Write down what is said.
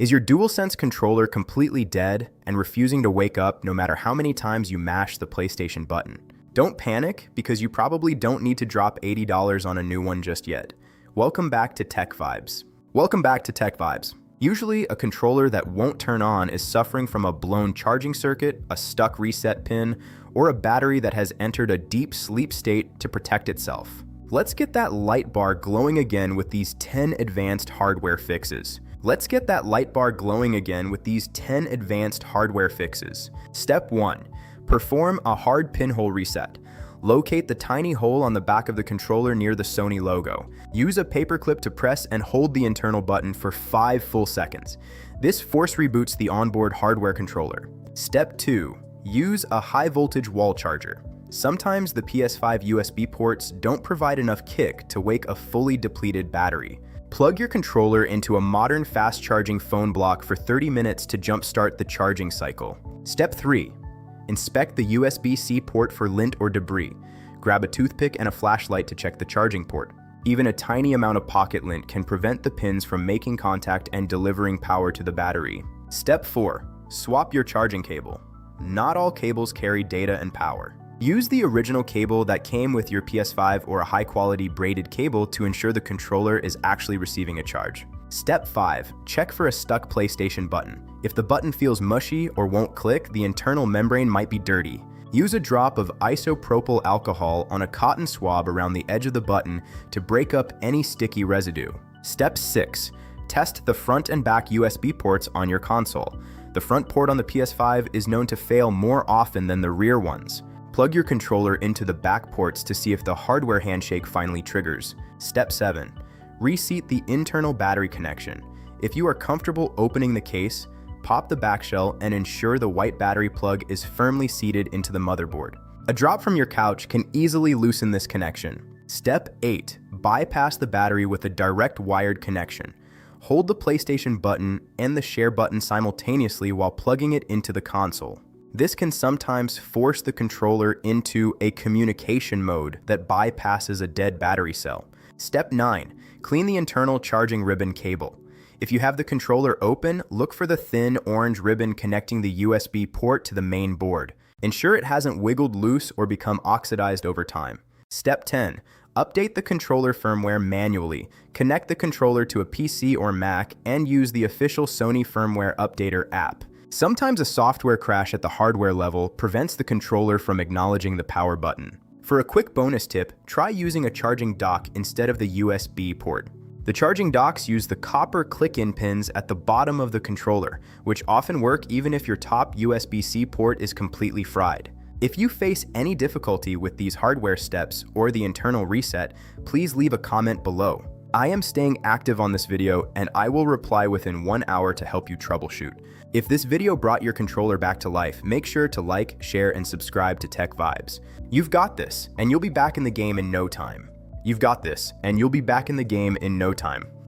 Is your DualSense controller completely dead and refusing to wake up no matter how many times you mash the PlayStation button? Don't panic, because you probably don't need to drop $80 on a new one just yet. Welcome back to Tech Vibes. Usually, a controller that won't turn on is suffering from a blown charging circuit, a stuck reset pin, or a battery that has entered a deep sleep state to protect itself. Let's get that light bar glowing again with these 10 advanced hardware fixes. Step 1. Perform a hard pinhole reset. Locate the tiny hole on the back of the controller near the Sony logo. Use a paperclip to press and hold the internal button for 5 full seconds. This force reboots the onboard hardware controller. Step 2. Use a high-voltage wall charger. Sometimes the PS5 USB ports don't provide enough kick to wake a fully depleted battery. Plug your controller into a modern fast-charging phone block for 30 minutes to jumpstart the charging cycle. Step 3. Inspect the USB-C port for lint or debris. Grab a toothpick and a flashlight to check the charging port. Even a tiny amount of pocket lint can prevent the pins from making contact and delivering power to the battery. Step 4. Swap your charging cable. Not all cables carry data and power. Use the original cable that came with your PS5 or a high-quality braided cable to ensure the controller is actually receiving a charge. Step 5. Check for a stuck PlayStation button. If the button feels mushy or won't click, the internal membrane might be dirty. Use a drop of isopropyl alcohol on a cotton swab around the edge of the button to break up any sticky residue. Step 6. Test the front and back USB ports on your console. The front port on the PS5 is known to fail more often than the rear ones. Plug your controller into the back ports to see if the hardware handshake finally triggers. Step 7. Reseat the internal battery connection. If you are comfortable opening the case, pop the back shell and ensure the white battery plug is firmly seated into the motherboard. A drop from your couch can easily loosen this connection. Step 8. Bypass the battery with a direct wired connection. Hold the PlayStation button and the share button simultaneously while plugging it into the console. This can sometimes force the controller into a communication mode that bypasses a dead battery cell. Step 9. Clean the internal charging ribbon cable. If you have the controller open, look for the thin orange ribbon connecting the USB port to the main board. Ensure it hasn't wiggled loose or become oxidized over time. Step 10. Update the controller firmware manually. Connect the controller to a PC or Mac and use the official Sony Firmware Updater app. Sometimes a software crash at the hardware level prevents the controller from acknowledging the power button. For a quick bonus tip, try using a charging dock instead of the USB port. The charging docks use the copper click-in pins at the bottom of the controller, which often work even if your top USB-C port is completely fried. If you face any difficulty with these hardware steps or the internal reset, please leave a comment below. I am staying active on this video and I will reply within 1 hour to help you troubleshoot. If this video brought your controller back to life, make sure to like, share, and subscribe to Tech Vibes. You've got this, and you'll be back in the game in no time.